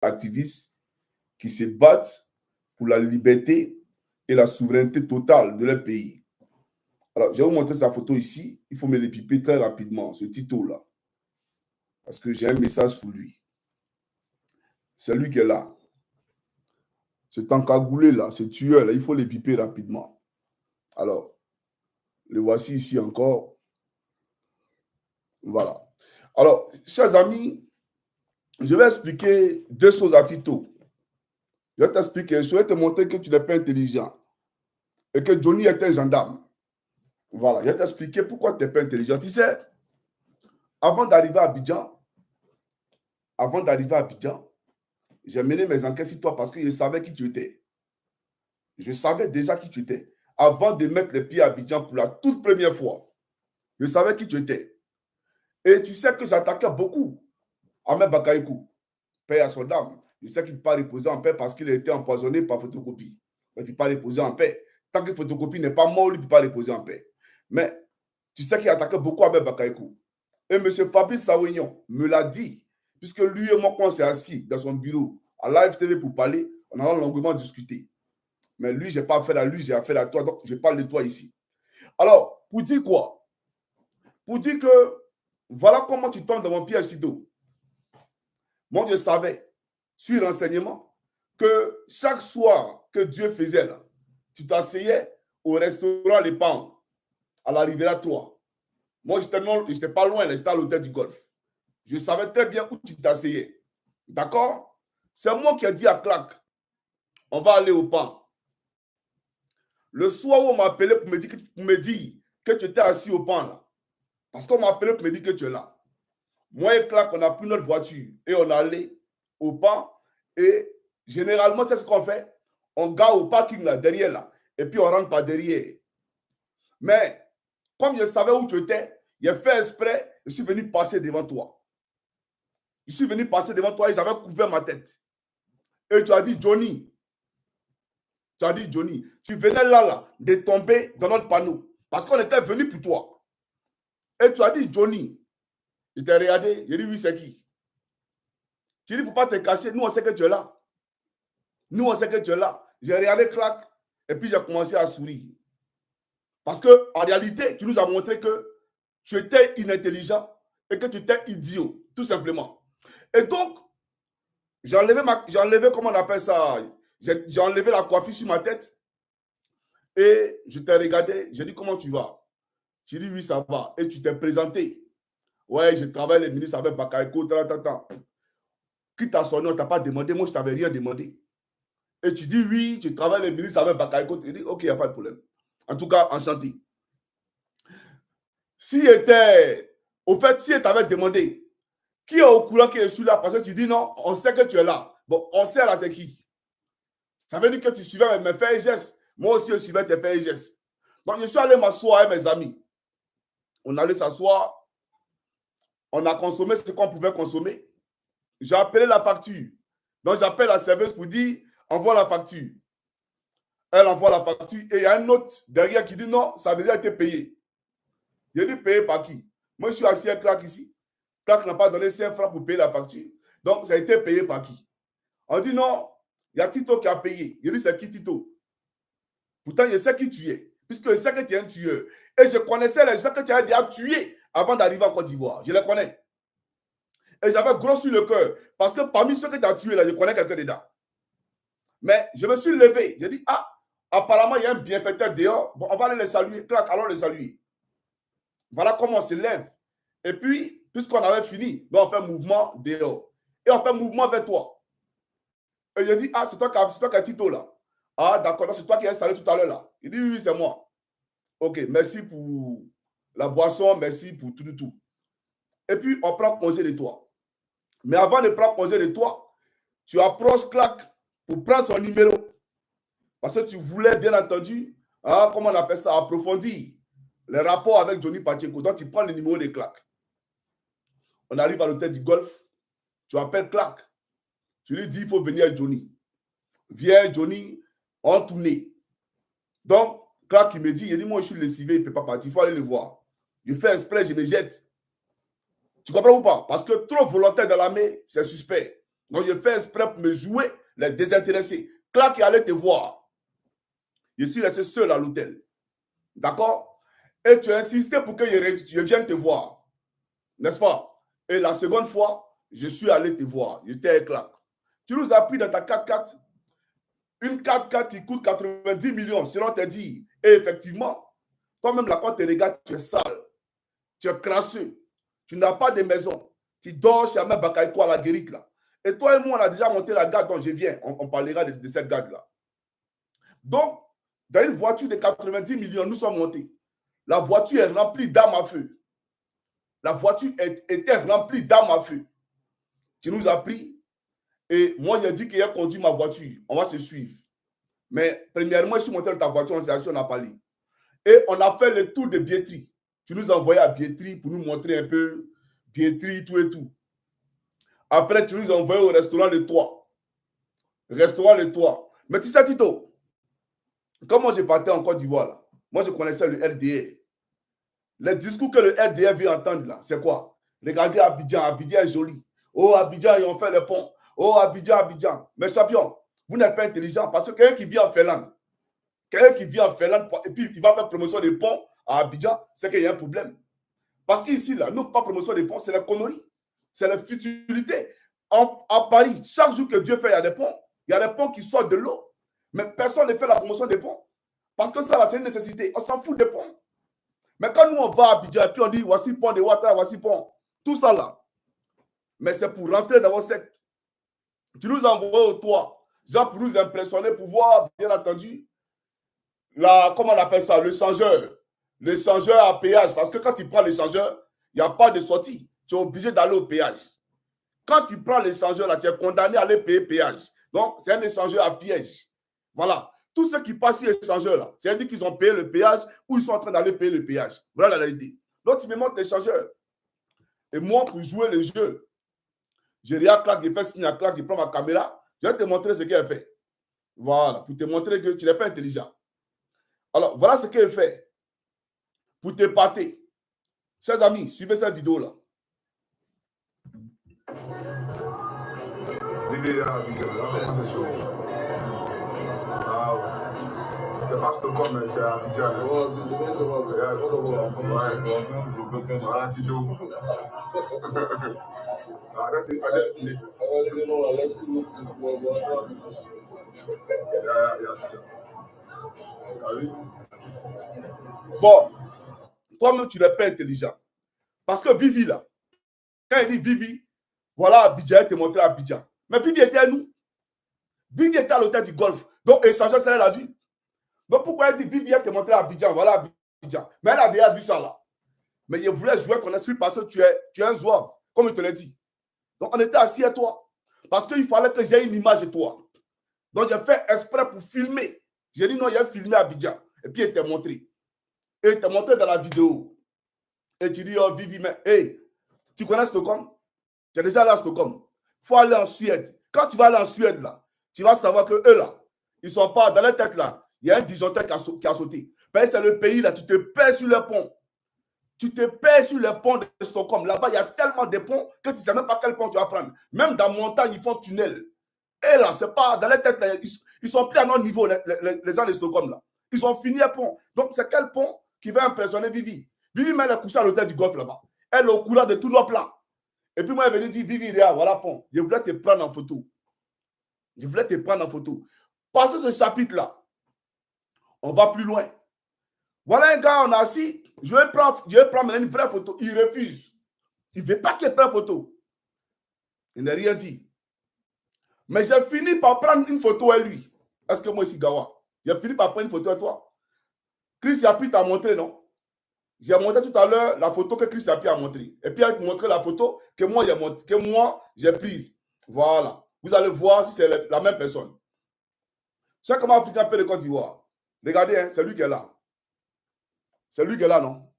activistes qui se battent pour la liberté et la souveraineté totale de leur pays. Alors, je vais vous montrer sa photo ici. Il faut me l'épiper très rapidement, ce Tito-là. Parce que j'ai un message pour lui. C'est lui qui est là. Cet encagoulé-là, ce tueur-là, il faut l'épiper rapidement. Alors, le voici ici encore. Voilà. Alors, chers amis, je vais expliquer deux choses à Tito. Je vais t'expliquer, je vais te montrer que tu n'es pas intelligent et que Johnny est un gendarme. Voilà, je vais t'expliquer pourquoi tu n'es pas intelligent. Tu sais, avant d'arriver à Abidjan, j'ai mené mes enquêtes sur toi parce que je savais qui tu étais. Je savais déjà qui tu étais. Avant de mettre les pieds à Abidjan pour la toute première fois, je savais qui tu étais. Et tu sais que j'attaquais beaucoup Ahmed Bakayoko, paix à son âme. Je sais qu'il ne peut pas reposer en paix parce qu'il a été empoisonné par photocopie. Il ne peut pas reposer en paix. Tant que photocopie n'est pas mort, il ne peut pas reposer en paix. Mais tu sais qu'il attaquait beaucoup Ahmed Bakayoko. Et M. Fabrice Sawignon me l'a dit, puisque lui et moi, quand on s'est assis dans son bureau à Live TV pour parler, on a longuement discuté. Mais lui, je n'ai pas affaire à lui, j'ai affaire à toi, donc je parle de toi ici. Alors, pour dire quoi? Pour dire que voilà comment tu tombes dans mon piège, Tito. Moi, je savais, sur renseignement, que chaque soir que Dieu faisait là, tu t'asseyais au restaurant Les Pans, à la Riviera 3. Moi, je n'étais pas loin, j'étais à l'hôtel du Golfe. Je savais très bien où tu t'asseyais. D'accord? C'est moi qui ai dit à Clack, on va aller au Pan. Le soir où on m'a appelé pour me dire que tu étais assis au Pan là, parce qu'on m'a appelé pour me dire que tu es là. Moi et Clack, on a pris notre voiture et on est allé au Pan. Et généralement, c'est ce qu'on fait. On gare au parking là, derrière là. Et puis on rentre par derrière. Mais comme je savais où tu étais, j'ai fait exprès, je suis venu passer devant toi. Je suis venu passer devant toi et j'avais couvert ma tête. Et tu as dit, Johnny, tu venais là, de tomber dans notre panneau. Parce qu'on était venu pour toi. Et tu as dit, Johnny, je t'ai regardé, j'ai dit, oui, c'est qui? Tu dis, il ne faut pas te cacher, nous on sait que tu es là. Nous on sait que tu es là. J'ai regardé Clack et puis j'ai commencé à sourire. Parce qu'en réalité, tu nous as montré que tu étais inintelligent et que tu étais idiot, tout simplement. Et donc, j'ai enlevé, comment on appelle ça? J'ai enlevé la coiffure sur ma tête et je t'ai regardé. J'ai dit, comment tu vas? J'ai dit, oui, ça va. Et tu t'es présenté. Ouais, je travaille les ministres avec Bakayoko. Qui t'a sonné, on ne t'a pas demandé. Moi, je ne t'avais rien demandé. Et tu dis, oui, tu travailles les ministres avec Bakayoko. Tu dis, ok, il n'y a pas de problème. En tout cas, enchanté. Si elle t'avait demandé qui est au courant que je suis là, parce que tu dis non, on sait que tu es là. Bon, on sait là, c'est qui? Ça veut dire que tu suivais mes faits et gestes. Moi aussi, je suivais tes faits et gestes. Donc, je suis allé m'asseoir avec mes amis. On allait s'asseoir. On a consommé ce qu'on pouvait consommer. J'ai appelé la facture. Donc, j'appelle la serveuse pour dire, envoie la facture. Elle envoie la facture et il y a un autre derrière qui dit non, ça a déjà été payé. J'ai dit payer par qui? Moi, je suis assis à Clack ici. Clack n'a pas donné 5 francs pour payer la facture. Donc, ça a été payé par qui? On dit non, il y a Tito qui a payé. Je dis c'est qui Tito? Pourtant, je sais qui tu es. Puisque je sais que tu es un tueur. Et je connaissais les gens que tu as déjà tués avant d'arriver en Côte d'Ivoire. Je les connais. Et j'avais gros sur le cœur. Parce que parmi ceux que tu as tués, là, je connais quelqu'un dedans. Mais je me suis levé. J'ai dit, ah, apparemment, il y a un bienfaiteur dehors. Bon, on va aller les saluer. Clac, allons les saluer. Voilà comment on se lève. Et puis, puisqu'on avait fini, donc on fait mouvement dehors. Et on fait mouvement vers toi. Et je dis, ah, c'est toi qui as Tito là. Ah, d'accord, c'est toi qui as salué tout à l'heure là. Il dit, oui, c'est moi. Ok, merci pour la boisson, merci pour tout. Et puis, on prend congé de toi. Mais avant de prendre congé de toi, tu approches Clack pour prendre son numéro. Parce que tu voulais, bien entendu, comment on appelle ça, approfondir les rapports avec Johnny Pacheco. Donc, tu prends le numéro de Clack. On arrive à l'hôtel du Golfe. Tu appelles Clack. Tu lui dis, il faut venir avec Johnny. Viens, Johnny, on tourne. Donc, Clack, il me dit, moi, je suis lessivé, il ne peut pas partir, il faut aller le voir. Je fais exprès, je me jette. Tu comprends ou pas? Parce que trop volontaire dans l'armée, c'est suspect. Donc, je fais exprès pour me jouer les désintéressés. Clark est allé te voir. Je suis resté seul à l'hôtel. D'accord? Et tu as insisté pour que je vienne te voir. N'est-ce pas? Et la seconde fois, je suis allé te voir. J'étais avec Clark. Tu nous as pris dans ta 4x4. Une 4x4 qui coûte 90 millions, selon tes dires. Et effectivement, toi-même, là, quand tu regardes, tu es sale. Tu es crasseux. Tu n'as pas de maison. Tu dors chez Ahmed Bakaïko à la guérite, là. Et toi et moi, on a déjà monté la garde dont je viens. On parlera de cette garde-là. Donc, dans une voiture de 90 millions, nous sommes montés. La voiture est remplie d'armes à feu. La voiture était remplie d'armes à feu. Tu nous as pris. Et moi, j'ai dit qu'il a conduit ma voiture. On va se suivre. Mais premièrement, je suis monté dans ta voiture, on s'est assis, on a parlé. Et on a fait le tour de Biétry. Tu nous as envoyé à Biétry pour nous montrer un peu Biétry, tout et tout. Après, tu nous as envoyé au restaurant Le Toit. Restaurant Le Toit. Mais tu sais, Tito, quand moi je partais en Côte d'Ivoire, là, moi je connaissais le RDR. Les discours que le RDR veut entendre là, c'est quoi? Regardez Abidjan, Abidjan est joli. Oh, Abidjan, ils ont fait le pont. Oh, Abidjan, Abidjan. Mais champion, vous n'êtes pas intelligent parce que quelqu'un qui vit en Finlande, et puis il va faire promotion des ponts à Abidjan, c'est qu'il y a un problème. Parce qu'ici, là, nous, pas promotion des ponts, c'est la connerie. C'est la futilité. À Paris, chaque jour que Dieu fait, il y a des ponts. Il y a des ponts qui sortent de l'eau. Mais personne ne fait la promotion des ponts. Parce que ça, là, c'est une nécessité. On s'en fout des ponts. Mais quand nous, on va à Abidjan, et puis on dit, voici pont de Ouattara, voici pont. Tout ça, là. Mais c'est pour rentrer dans vos sectes. Tu nous envoies au toit. Genre pour nous impressionner, pour voir, bien entendu, comment on appelle ça, le changeur. Le changeur à péage. Parce que quand tu prends le changeur, il n'y a pas de sortie. Tu es obligé d'aller au péage. Quand tu prends l'échangeur, là, tu es condamné à aller payer péage. Donc, c'est un échangeur à piège. Voilà. Tous ceux qui passent sur l'échangeur, là, c'est-à-dire qu'ils ont payé le péage ou ils sont en train d'aller payer le péage. Voilà la réalité. Donc, tu me montres l'échangeur. Et moi, pour jouer le jeu, je regarde Clark, je fais signe à Clark, je prends ma caméra, je vais te montrer ce qu'elle fait. Voilà, pour te montrer que tu n'es pas intelligent. Alors, voilà ce qu'elle fait. Pour t'épater. Chers amis, suivez cette vidéo-là. C'est pas Stockholm, mais c'est Abidjan. Bon, toi-même, tu n'es pas intelligent. Parce que Vivi, là, quand il dit Vivi, voilà Abidjan, il te montré Abidjan. Mais Vivi était à nous. Vivi était à l'hôtel du Golfe. Donc, échangeur, c'est la vue. Donc, pourquoi elle dit Vivi, elle te montré Abidjan, voilà Abidjan. Mais elle a déjà vu ça là. Mais je voulais jouer ton esprit parce que tu es un joueur, comme il te l'a dit. Donc, on était assis à toi. Parce qu'il fallait que j'ai une image de toi. Donc, j'ai fait exprès pour filmer. J'ai dit non, il a filmé Abidjan. Et puis, il t'a montré. Et il t'a montré dans la vidéo. Et tu dis, oh, Vivi, mais, hey, tu connais Stockholm? Tu es déjà allé à Stockholm. Il faut aller en Suède. Quand tu vas aller en Suède, là, tu vas savoir que eux, là, ils ne sont pas dans la tête, là. Il y a un disjoncteur qui a sauté. C'est le pays, là, tu te perds sur le pont. Tu te perds sur le pont de Stockholm. Là-bas, il y a tellement de ponts que tu ne sais même pas quel pont tu vas prendre. Même dans la montagne, ils font tunnel. Et là, c'est pas dans la tête, là, ils sont plus à notre niveau, les gens de Stockholm, là. Ils ont fini le pont. Donc, c'est quel pont qui va impressionner Vivi? Vivi, elle est couchée à l'hôtel du Golfe, là-bas. Elle est au courant de tous nos plans. Et puis moi, elle est venue dire, Vivi, regarde, voilà pont. Je voulais te prendre en photo. Je voulais te prendre en photo. Passez ce chapitre-là. On va plus loin. Voilà un gars, on a assis. Je vais prendre une vraie photo. Il refuse. Il ne veut pas qu'il prenne photo. Il n'a rien dit. Mais j'ai fini par prendre une photo à lui. Est-ce que moi, ici, Gawa, j'ai fini par prendre une photo à toi? Chris Yapi t'a montré, non? J'ai montré tout à l'heure la photo que Chris Yapi a montré. Et puis, il a montré la photo que moi, j'ai prise. Voilà. Vous allez voir si c'est la même personne. C'est comment Africain peut de Côte d'Ivoire. Regardez, hein, c'est lui qui est là. C'est lui qui est là, non?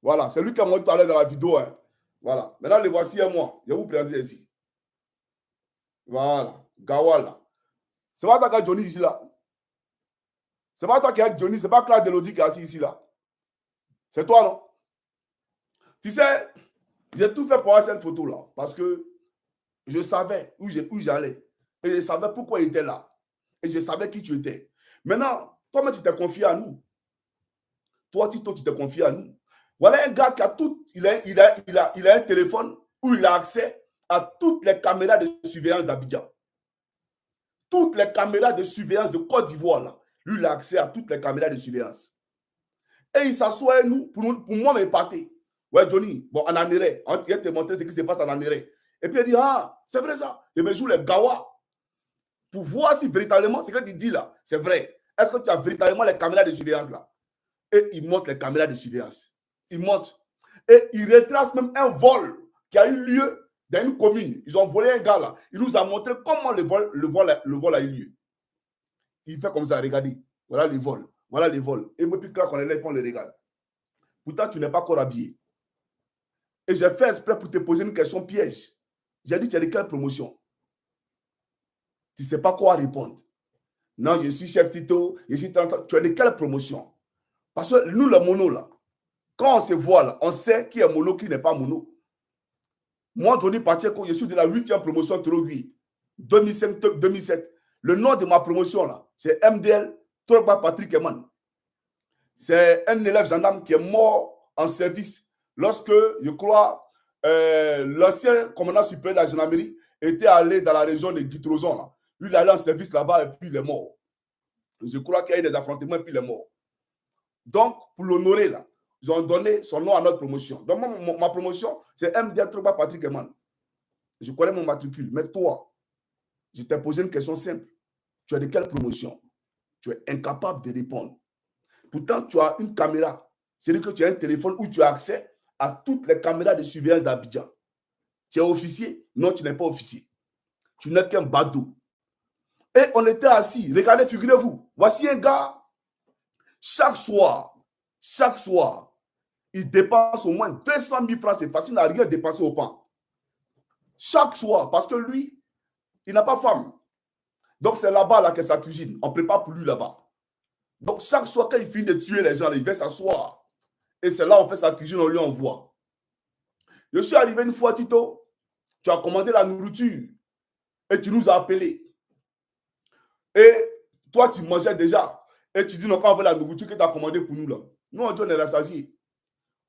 Voilà, c'est lui qui a montré tout à l'heure dans la vidéo. Hein. Voilà. Maintenant, les voici à moi. Je vais vous présenter ici. Voilà. Gawala. C'est pas toi qui as Johnny ici, là. C'est pas toi qui as Johnny, c'est pas Claude Delody qui est assis ici, là. C'est toi, non? Tu sais, j'ai tout fait pour avoir cette photo-là. Parce que Je savais où j'allais. Et je savais pourquoi il était là. Et je savais qui tu étais. Maintenant, toi-même, tu t'es confié à nous. Toi, Tito, tu t'es confié à nous. Voilà un gars qui a tout. Il a un téléphone où il a accès à toutes les caméras de surveillance d'Abidjan. Toutes les caméras de surveillance de Côte d'Ivoire, là. Lui, il a accès à toutes les caméras de surveillance. Et il s'assoit avec nous pour moi m'épater. Ouais, Johnny, bon, en Anéré, il va te montrer ce qui se passe en Anéré. Et puis il dit, ah, c'est vrai ça. Et bien, je joue les gawa pour voir si véritablement ce que tu dis là, c'est vrai. Est-ce que tu as véritablement les caméras de surveillance là? Et il montre les caméras de surveillance. Il montre. Et il retrace même un vol qui a eu lieu dans une commune. Ils ont volé un gars là. Il nous a montré comment le vol a eu lieu. Il fait comme ça, regardez. Voilà les vols. Voilà les vols. Et puis quand on est là, on les regarde. Pourtant, tu n'es pas encore habillé. Et j'ai fait exprès pour te poser une question piège. J'ai dit, tu as de quelle promotion? Tu ne sais pas quoi répondre. Non, je suis chef Tito, je suis 30. Tu as de quelle promotion? Parce que nous, les monos, là, quand on se voit, là, on sait qui est mono, qui n'est pas mono. Moi, Johnny Pacheco, je suis de la 8e promotion Troguy, 2005-2007. Le nom de ma promotion, là, c'est MDL Trogba Patrick Eman. C'est un élève gendarme qui est mort en service lorsque, je crois, l'ancien commandant supérieur de la gendarmerie était allé dans la région de Guitrozon. Là. Lui, il est allé en service là-bas et puis il est mort. Je crois qu'il y a eu des affrontements et puis il est mort. Donc, pour l'honorer, là, ils ont donné son nom à notre promotion. Donc, ma promotion, c'est MDL Trogba Patrick Eman. Je connais mon matricule. Mais toi, je t'ai posé une question simple. Tu as de quelle promotion? Tu es incapable de répondre. Pourtant, tu as une caméra. C'est-à-dire que tu as un téléphone où tu as accès à toutes les caméras de surveillance d'Abidjan. Tu es officier? Non, tu n'es pas officier. Tu n'es qu'un badaud. Et on était assis. Regardez, figurez-vous. Voici un gars. Chaque soir, il dépense au moins 200 000 francs. C'est facile, il n'a rien dépensé au pain. Chaque soir, parce que lui, il n'a pas femme. Donc, c'est là-bas là, que sa cuisine. On prépare pour lui là-bas. Donc, chaque soir, quand il finit de tuer les gens, il vient s'asseoir. Et c'est là on fait sa cuisine, on lui envoie. Je suis arrivé une fois, Tito. Tu as commandé la nourriture. Et tu nous as appelés. Et toi, tu mangeais déjà. Et tu dis, non, quand on veut la nourriture que tu as commandée pour nous, là. Nous, on dit, on est rassasiés.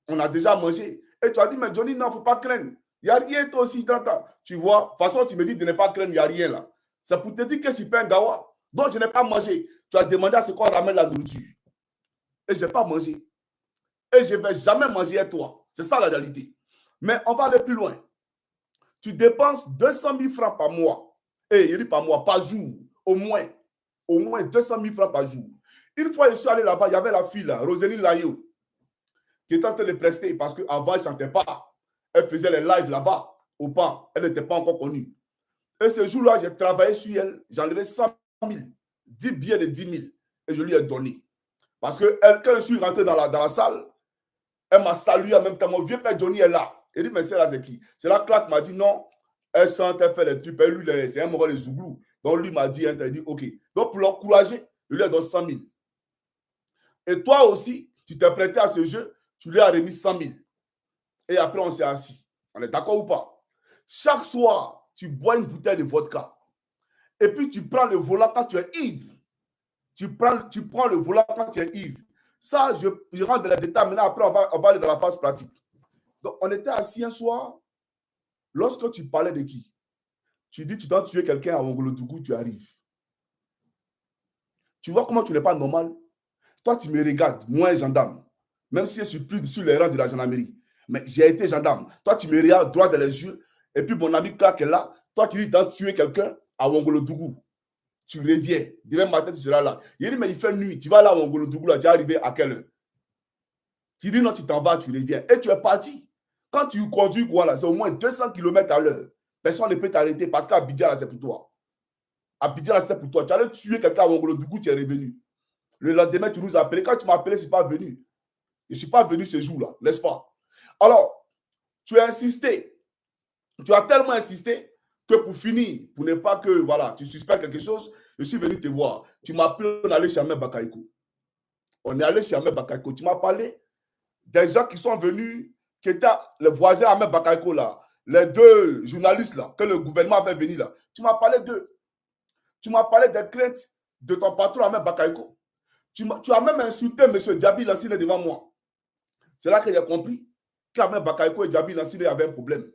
On a déjà mangé. Et tu as dit, mais Johnny, non, il ne faut pas craindre. Il n'y a rien, toi aussi, t'entends. Tu vois, de toute façon, tu me dis de ne pas craindre, il n'y a rien là. C'est pour te dire que je suis pas un gawa. Donc, je n'ai pas mangé. Tu as demandé à ce qu'on ramène la nourriture. Et je n'ai pas mangé. Et je ne vais jamais manger avec toi. C'est ça la réalité. Mais on va aller plus loin. Tu dépenses 200 000 francs par mois. Et il dit par mois, par jour. Au moins 200 000 francs par jour. Une fois, je suis allé là-bas, il y avait la fille, là, Roséline Layo, qui était en train de prester parce qu'avant, elle ne chantait pas. Elle faisait les lives là-bas, au pas. Elle n'était pas encore connue. Et ce jour-là, j'ai travaillé sur elle. J'ai enlevé 100 000, 10 billets de 10 000. Et je lui ai donné. Parce que quand je suis rentré dans la salle, elle m'a salué en même temps. Mon vieux père Johnny est là. Il dit, mais c'est là, c'est qui? C'est là que Clark m'a dit, non, elle chante, elle fait les trucs. Et lui, c'est un mauvais Zouglou. Donc, lui m'a dit, il dit, OK. Donc, pour l'encourager, je lui ai donné 100 000. Et toi aussi, tu t'es prêté à ce jeu, tu lui as remis 100 000. Et après, on s'est assis. On est d'accord ou pas? Chaque soir, tu bois une bouteille de vodka. Et puis, tu prends le volant quand tu es ivre. Tu prends le volant quand tu es ivre. Ça, je rentre dans les détails. Maintenant, après, on va aller dans la phase pratique. Donc, on était assis un soir. Lorsque tu parlais de qui? Tu dis, tu dois tuer quelqu'un à Wongolodougou, tu arrives. Tu vois comment tu n'es pas normal? Toi, tu me regardes, moi, gendarme. Même si je suis plus sur les rangs de la gendarmerie. Mais j'ai été gendarme. Toi, tu me regardes droit dans les yeux. Et puis, mon ami Clark est là. Toi, tu dis, tu dois tuer quelqu'un à Wongolodougou. Tu reviens. Demain matin, tu seras là. Il dit, mais il fait nuit. Tu vas là à Wongolodougou, là, tu es arrivé à quelle heure? Tu dis, non, tu t'en vas, tu reviens. Et tu es parti. Quand tu conduis, voilà, c'est au moins 200 km à l'heure. Personne ne peut t'arrêter parce qu'Abidjan, là, c'est pour toi. Abidjan, là, c'était pour toi. Tu allais tuer quelqu'un à Wongolodougou, tu es revenu. Le lendemain, tu nous as appelé. Quand tu m'as appelé, je ne suis pas venu. Je ne suis pas venu ce jour-là, n'est-ce pas? Alors, tu as insisté. Tu as tellement insisté que pour finir, pour ne pas que, voilà, tu suspectes quelque chose, je suis venu te voir. Tu m'as appelé, on est allé chez Ahmed Bakaïko. On est allé chez Ahmed Bakaïko. Tu m'as parlé des gens qui sont venus, qui étaient les voisins Ahmed Bakaïko là. les deux journalistes là, que le gouvernement avait venir là, tu m'as parlé d'eux. Tu m'as parlé des craintes de ton patron Ahmed Bakayoko. Tu as même insulté M. Djabi Lansine devant moi. C'est là que j'ai compris qu'Ahmed Bakayoko et Djabi Lansine avaient un problème.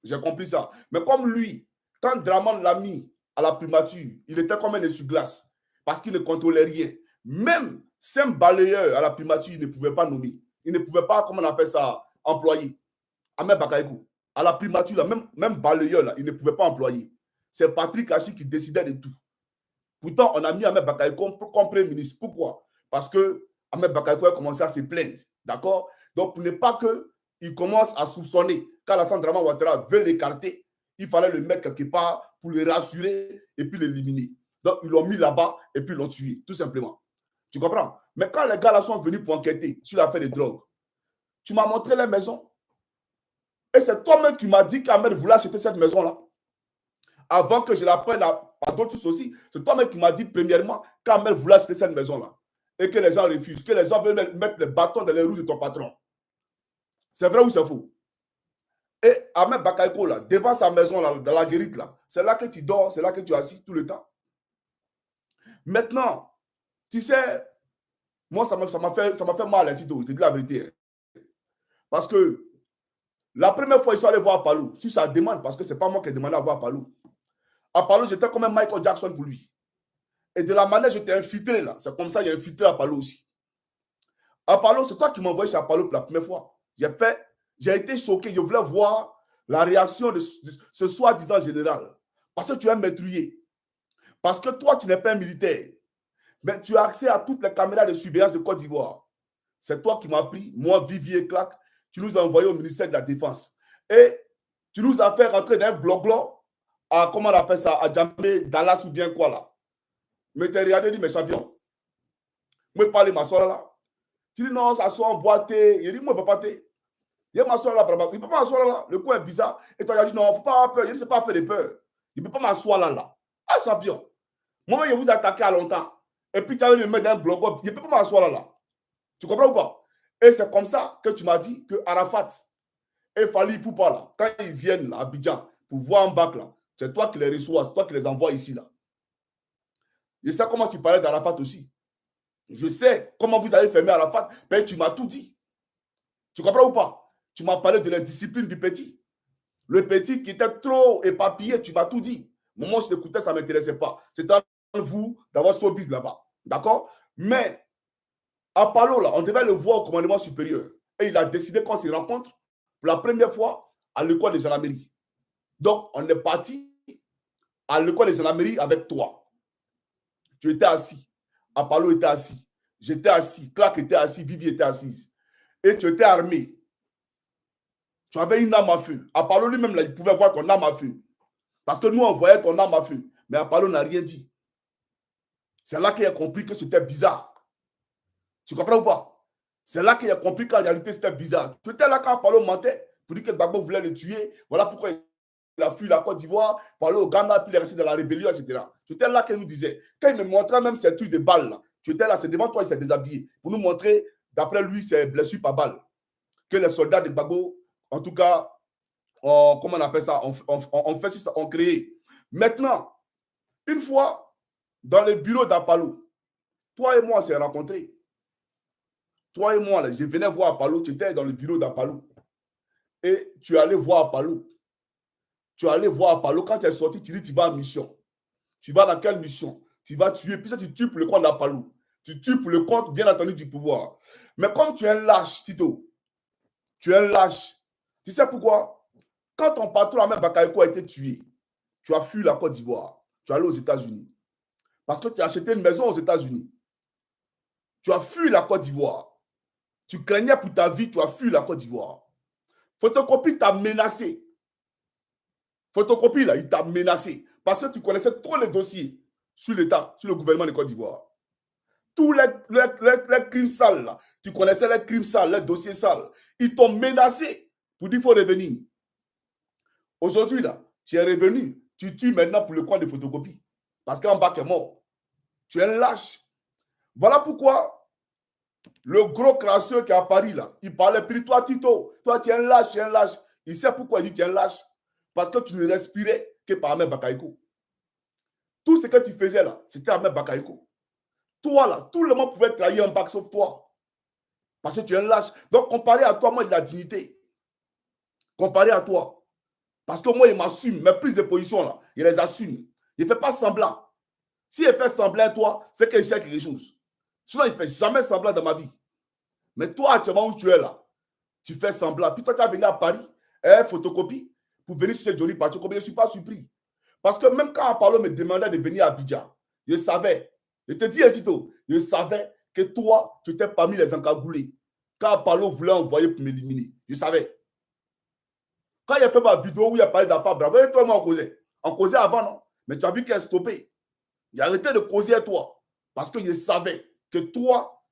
J'ai compris ça. Mais comme lui, quand Draman l'a mis à la primature, il était comme un essuie-glace parce qu'il ne contrôlait rien. Même 5 balayeurs à la primature, il ne pouvait pas nommer. Il ne pouvait pas, comment on appelle ça, employer. Ahmed Bakayoko, à la primature, là, même balayeur, là, il ne pouvait pas employer. C'est Patrick Hachi qui décidait de tout. Pourtant, on a mis Ahmed Bakayoko comme Premier ministre. Pourquoi? Parce que Ahmed Bakayoko a commencé à se plaindre. D'accord? Donc, pour ne pas qu'il commence à soupçonner qu'Alassane Draman Ouattara veut l'écarter, il fallait le mettre quelque part pour le rassurer et puis l'éliminer. Donc, ils l'ont mis là-bas et puis ils l'ont tué, tout simplement. Tu comprends? Mais quand les gars là sont venus pour enquêter sur l'affaire des drogues, tu m'as montré la maison. Et c'est toi-même qui m'as dit qu'Ahmed voulait acheter cette maison-là. Avant que je l'apprenne par d'autres choses aussi, c'est toi-même qui m'as dit premièrement qu'Ahmed voulait acheter cette maison-là. Et que les gens refusent, que les gens veulent mettre les bâtons dans les roues de ton patron. C'est vrai ou c'est faux? Et Ahmed Bakayoko, là, devant sa maison, là, dans la guérite, là, c'est là que tu dors, c'est là que tu es assis tout le temps. Maintenant, tu sais, moi, ça m'a fait mal, Tito, je te dis la vérité. Parce que la première fois, ils sont allés voir Palou, sur sa demande, parce que ce n'est pas moi qui ai demandé à voir Palou. À Palou, j'étais comme un Michael Jackson pour lui. Et de la manière, j'étais infiltré là. C'est comme ça qu'il y a infiltré à Palou aussi. À Palou, c'est toi qui m'as envoyé chez Palou pour la première fois. J'ai été choqué. Je voulais voir la réaction de ce soi-disant général. Parce que tu es un maîtrier. Parce que toi, tu n'es pas un militaire. Mais tu as accès à toutes les caméras de surveillance de Côte d'Ivoire. C'est toi qui m'as pris, moi, Vivier Clark. Tu nous as envoyé au ministère de la Défense. Et tu nous as fait rentrer dans un bloc-bloc à, comment on appelle ça, à Djamé, Dallas ou bien quoi là. Mais tu as regardé, dit, mes champions. Moi, parle ma soeur là. Tu dis non, ça soit emboîté. Il dit, moi, je ne peux pas te. Il y a ma soeur là, il ne peut pas m'asseoir là. Le coup est bizarre. Et toi, il a dit, non, il ne faut pas avoir peur. Il ne sait pas faire de peur. Il ne peut pas m'asseoir là. Ah, champion. Moi, je vous attaqué à longtemps. Et puis, tu as me mettre dans un bloc. Il ne peut pas m'asseoir là. Tu comprends ou pas? Et c'est comme ça que tu m'as dit que Arafat et Fali Poupa là, quand ils viennent là, à Abidjan pour voir en bac là, c'est toi qui les reçois, c'est toi qui les envoies ici là. Je sais comment tu parlais d'Arafat aussi. Je sais comment vous avez fermé Arafat, mais tu m'as tout dit. Tu comprends ou pas? Tu m'as parlé de la discipline du petit. Le petit qui était trop éparpillé, tu m'as tout dit. Moi, je t'écoutais, ça ne m'intéressait pas. C'était à vous d'avoir showbiz là-bas. D'accord? Mais à Palo, là, on devait le voir au commandement supérieur. Et il a décidé qu'on se rencontre pour la première fois à l'école de gendarmerie. Donc, on est parti à l'école de gendarmerie avec toi. Tu étais assis. Apollo était assis. J'étais assis. Clark était assis. Vivi était assise. Et tu étais armé. Tu avais une arme à feu. Apollo lui-même, là, il pouvait voir ton arme à feu. Parce que nous, on voyait ton arme à feu. Mais Apollo n'a rien dit. C'est là qu'il a compris que c'était bizarre. Tu comprends ou pas? C'est là qu'il a compris qu'en réalité, c'était bizarre. Tu étais là quand Apollo mentait pour dire que Gbagbo voulait le tuer. Voilà pourquoi il a fui la Côte d'Ivoire, pour aller au Ghana, puis il est resté dans la rébellion, etc. Tu étais là qu'il nous disait. Quand il me montrait même ces trucs de balles, là, tu étais là, c'est devant toi, il s'est déshabillé. Pour nous montrer, d'après lui, ses blessures par balle. Que les soldats de Gbagbo, en tout cas, comment on appelle ça, on fait ça, on crée. Maintenant, une fois, dans le bureau d'Apollo, toi et moi, on s'est rencontrés. Toi et moi, là, je venais voir Apollo, tu étais dans le bureau d'Apollo. Et tu es allé voir Apollo. Tu es allé voir Apollo. Quand tu es sorti, tu dis tu vas en mission. Tu vas dans quelle mission? Tu vas tuer. Puis ça, tu tues pour le compte d'Apollo. Tu tues pour le compte, bien entendu, du pouvoir. Mais comme tu es un lâche, Tito, tu es un lâche. Tu sais pourquoi? Quand ton patron, Ahmed Bakayoko, a été tué, tu as fui la Côte d'Ivoire. Tu es allé aux États-Unis. Parce que tu as acheté une maison aux États-Unis. Tu as fui la Côte d'Ivoire. Tu craignais pour ta vie, tu as fui la Côte d'Ivoire. Photocopie t'a menacé. Photocopie, là, il t'a menacé. Parce que tu connaissais trop les dossiers sur l'État, sur le gouvernement de Côte d'Ivoire. Tous les crimes sales, là, tu connaissais les crimes sales, les dossiers sales. Ils t'ont menacé pour dire qu'il faut revenir. Aujourd'hui, là, tu es revenu. Tu tues maintenant pour le compte de photocopie. Parce qu'en bas, tu es mort. Tu es un lâche. Voilà pourquoi le gros crasseux qui est à Paris, là, il parlait, puis toi, Tito, toi, tu es un lâche, tu es un lâche. Il sait pourquoi il dit tu es un lâche. Parce que tu ne respirais que par Ahmed Bakayoko. Tout ce que tu faisais là, c'était Ahmed Bakayoko. Toi là, tout le monde pouvait trahir un bac sauf toi. Parce que tu es un lâche. Donc, comparé à toi, moi, de la dignité. Comparé à toi. Parce que moi, il m'assume. Mes prises de position là, il les assume. Il ne fait pas semblant. Si il fait semblant à toi, c'est qu'il sait quelque chose. Sinon, il ne fait jamais semblant dans ma vie. Mais toi, actuellement où tu es là, tu fais semblant. Puis toi, tu as venu à Paris, photocopie, pour venir chez Johnny Pacho. Je ne suis pas surpris. Parce que même quand Apollo me demandait de venir à Abidjan, je savais. Je te dis, Tito, je savais que toi, tu étais parmi les encagoulés. Quand Apollo voulait envoyer pour m'éliminer, je savais. Quand il a fait ma vidéo où il a parlé d'affaires bravo, et toi et moi on causait. On causait avant, non? Mais tu as vu qu'il a stoppé. Il a arrêté de causer à toi. Parce que je savais que toi,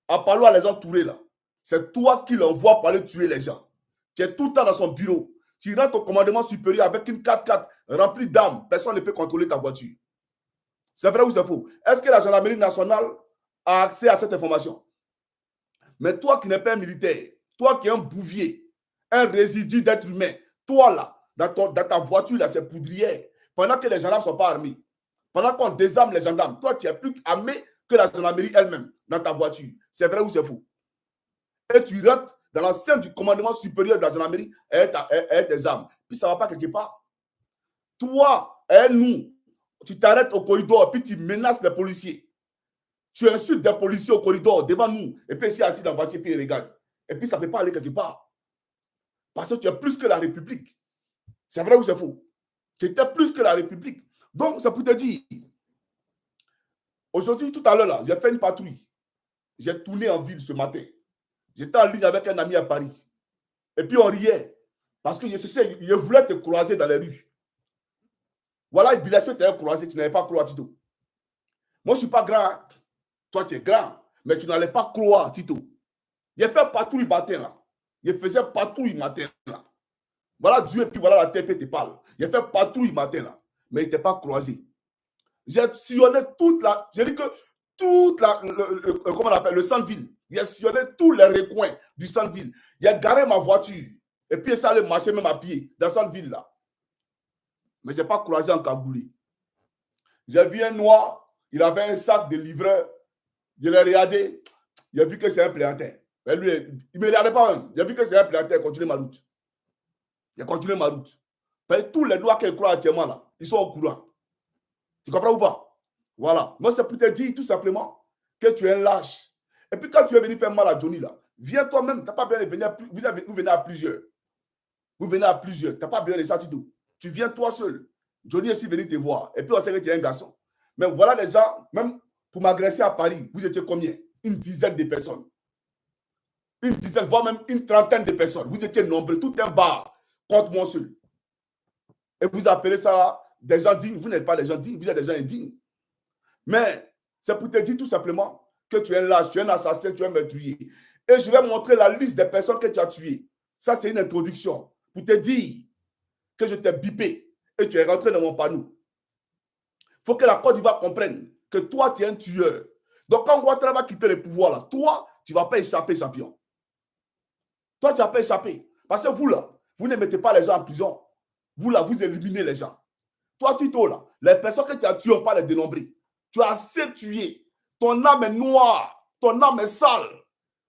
Apollo a les entourés là. C'est toi qui l'envoie pour aller tuer les gens. Tu es tout le temps dans son bureau. Tu rentres au commandement supérieur avec une 4x4 remplie d'armes. Personne ne peut contrôler ta voiture. C'est vrai ou c'est faux? Est-ce que la gendarmerie nationale a accès à cette information? Mais toi qui n'es pas un militaire, toi qui es un bouvier, un résidu d'être humain, toi là, dans ta voiture, là, c'est poudrière. Pendant que les gendarmes ne sont pas armés, pendant qu'on désarme les gendarmes, toi, tu es plus armé que la gendarmerie elle-même dans ta voiture. C'est vrai ou c'est faux? Et tu rentres dans la scène du commandement supérieur de la gendarmerie avec tes armes. Puis ça ne va pas quelque part. Toi et nous, tu t'arrêtes au corridor, puis tu menaces les policiers. Tu insultes des policiers au corridor devant nous, et puis ici assis dans la voiture, puis il regarde. Et puis ça ne peut pas aller quelque part. Parce que tu es plus que la République. C'est vrai ou c'est faux? Tu étais plus que la République. Donc, c'est pour te dire, aujourd'hui, tout à l'heure, là, j'ai fait une patrouille. J'ai tourné en ville ce matin. J'étais en ligne avec un ami à Paris. Et puis on riait. Parce que je voulais te croiser dans les rues. Voilà, il tu t'es croisé, tu n'avais pas croire, Tito. Moi, je ne suis pas grand. Hein? Toi, tu es grand. Mais tu n'allais pas croire, Tito. J'ai fait patrouille matin, là. Je faisais patrouille matin, là. Voilà Dieu, et puis voilà la TP te parle. J'ai fait patrouille matin, là. Mais il n'était pas croisé. J'ai sillonné toute la. J'ai dit que toute la. Comment on appelle? Le centre-ville. J'ai sillonné tous les recoins du centre-ville. J'ai garé ma voiture. Et puis ça allait marcher même à pied dans le centre-ville, là. Mais je n'ai pas croisé en cagoulé. J'ai vu un noir, il avait un sac de livreur. Je l'ai regardé, j'ai vu que c'est un plaiantin. Lui, il ne me regardait pas même. J'ai vu que c'est un plaiantin, j'ai continué ma route. J'ai continué ma route. Tous les lois qu'elle croit actuellement, là, ils sont au courant. Tu comprends ou pas? Voilà. Moi, c'est pour te dire tout simplement que tu es un lâche. Et puis quand tu es venu faire mal à Johnny, là, viens toi-même. Tu n'as pas besoin de venir. Vous venez à plusieurs. Vous venez à plusieurs. Tu n'as pas besoin de ça, Tito. Tu viens toi seul. Johnny est aussi venu te voir. Et puis on sait que tu es un garçon. Mais voilà les gens, même pour m'agresser à Paris, vous étiez combien? Une dizaine de personnes. Une dizaine, voire même une trentaine de personnes. Vous étiez nombreux, tout un bar contre moi seul. Et vous appelez ça des gens dignes. Vous n'êtes pas des gens dignes, vous êtes des gens indignes. Mais c'est pour te dire tout simplement que tu es un lâche, tu es un assassin, tu es un meurtrier. Et je vais montrer la liste des personnes que tu as tuées. Ça, c'est une introduction pour te dire que je t'ai bipé et tu es rentré dans mon panneau. Il faut que la Côte d'Ivoire comprenne que toi, tu es un tueur. Donc, quand Ouattara va quitter le pouvoir, là, toi, tu ne vas pas échapper, champion. Toi, tu ne vas pas échapper. Parce que vous, là, vous ne mettez pas les gens en prison. Vous, là, vous éliminez les gens. Toi, Tito, là, les personnes que tu as tuées, on ne peut pas les dénombrer. Tu as assez tué. Ton âme est noire. Ton âme est sale.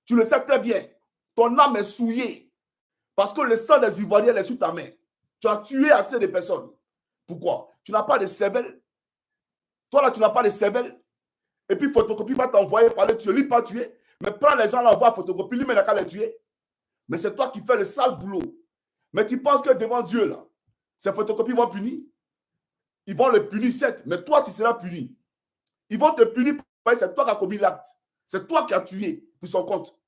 Tu le sais très bien. Ton âme est souillée. Parce que le sang des Ivoiriens est sur ta main. Tu as tué assez de personnes. Pourquoi? Tu n'as pas de cervelle. Toi, là, tu n'as pas de cervelle. Et puis, photocopie va t'envoyer par le tuer. Lui, pas tuer. Mais prends les gens là, envoie photocopie. Lui, mais il n'a qu'à les tuer. Mais c'est toi qui fais le sale boulot. Mais tu penses que devant Dieu, là, ces photocopies vont punir? Ils vont le punir, certes. Mais toi, tu seras puni. Ils vont te punir parce que c'est toi qui as commis l'acte. C'est toi qui as tué pour son compte.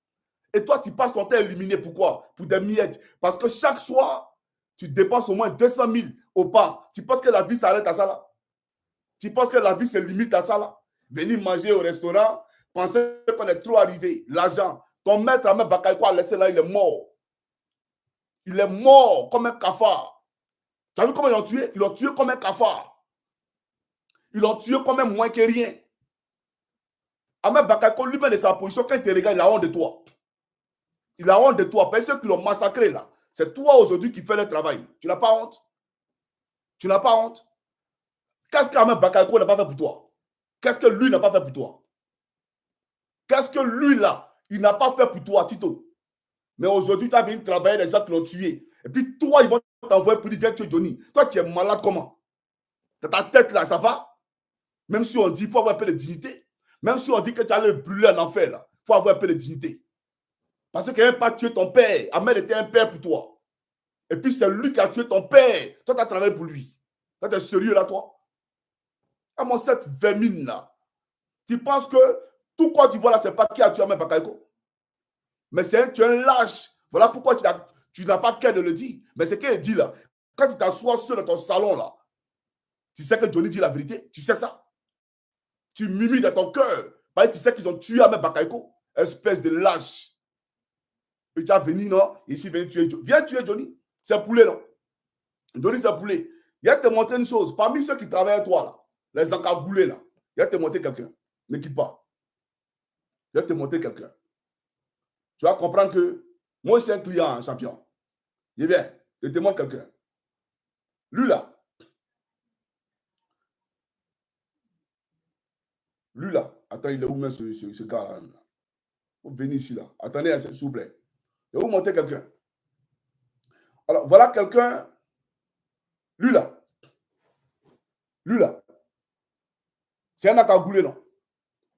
Et toi, tu passes ton temps éliminé. Pourquoi? Pour des miettes. Parce que chaque soir, tu dépenses au moins 200 000 au pas. Tu penses que la vie s'arrête à ça là? Tu penses que la vie se limite à ça là? Venir manger au restaurant, penser qu'on est trop arrivé. L'argent. Ton maître, Ahmed Bakayoko, a laissé là, il est mort. Il est mort comme un cafard. Tu as vu comment ils l'ont tué? Ils l'ont tué comme un cafard. Ils l'ont tué comme un moins que rien. Ahmed Bakayoko, lui-même de sa position, quand il te regarde, il a honte de toi. Il a honte de toi. Parce que ceux qui l'ont massacré là, c'est toi aujourd'hui qui fais le travail. Tu n'as pas honte? Tu n'as pas honte? Qu'est-ce qu'Ahmed Bakayoko n'a pas fait pour toi? Qu'est-ce que lui n'a pas fait pour toi? Qu'est-ce que lui, là, il n'a pas fait pour toi, Tito? Mais aujourd'hui, tu as venu travailler les gens qui l'ont tué. Et puis toi, ils vont t'envoyer pour dire viens tuer Johnny. Toi, tu es malade comment? Dans ta tête, là, ça va? Même si on dit qu'il faut avoir un peu de dignité. Même si on dit que tu allais brûler en enfer, là, il faut avoir un peu de dignité. Parce qu'il n'a pas tué ton père. Ahmed était un père pour toi. Et puis c'est lui qui a tué ton père. Toi, tu as travaillé pour lui. Toi, tu es sérieux là, toi? À mon cette vermine là. Tu penses que tout quoi tu vois là, c'est pas qui a tué Ahmed Bakayoko? Mais tu es un lâche. Voilà pourquoi tu n'as pas qu'à de le dire. Mais c'est qu'il dit là. Quand tu t'assois seul dans ton salon là, tu sais que Johnny dit la vérité. Tu sais ça. Tu mimides dans ton cœur. Parce que tu sais qu'ils ont tué Ahmed Bakayoko. Espèce de lâche. Et tu as venu, non? Ici, viens tuer Johnny. Viens tuer Johnny. C'est poulet, non? Johnny, c'est poulet. Il y a te montrer une chose. Parmi ceux qui travaillent avec toi, là, les encagoulés, là, il y a te montrer quelqu'un. Ne quitte pas. Il y a te montrer quelqu'un. Tu vas comprendre que moi, je suis un client, un champion. Il vient. Je te montre quelqu'un. Lui, là. Lui, là. Attends, il est où même ce gars-là? Vous venez ici, là. Attendez, s'il vous plaît. Je vais vous montrer quelqu'un. Alors, voilà quelqu'un. Lui, là. Lui, là. C'est un encagoulé, non?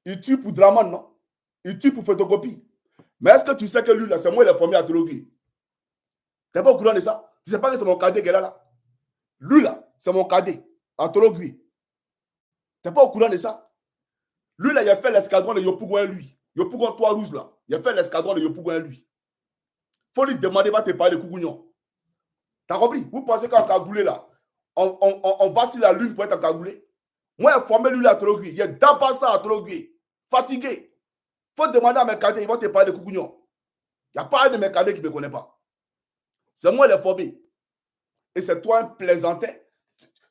Il tue pour Draman, non? Il tue pour photocopie. Mais est-ce que tu sais que lui, là, c'est moi, il est formé à Tologui? Tu n'es pas au courant de ça? Tu ne sais pas que c'est mon cadet qui est là? Lui, là, c'est mon cadet à Tologui. Tu n'es pas au courant de ça? Lui, là, il a fait l'escadron de Yopougon, lui. Yopougon 3 rouges, là. Il a fait l'escadron de Yopougon, lui. Il faut lui demander, va te parler de Kougounion. Tu as compris? Vous pensez qu'en cagoulé, là, on va sur la lune pour être en cagoulé? Moi, il a formé lui à Tologui. Il est d'abord ça à Tologui. Fatigué. Il faut demander à mes cadets, ils vont te parler de Kougounion. Il n'y a pas un de mes cadets qui ne me connaît pas. C'est moi qui l'ai formé. Et c'est toi un plaisantin.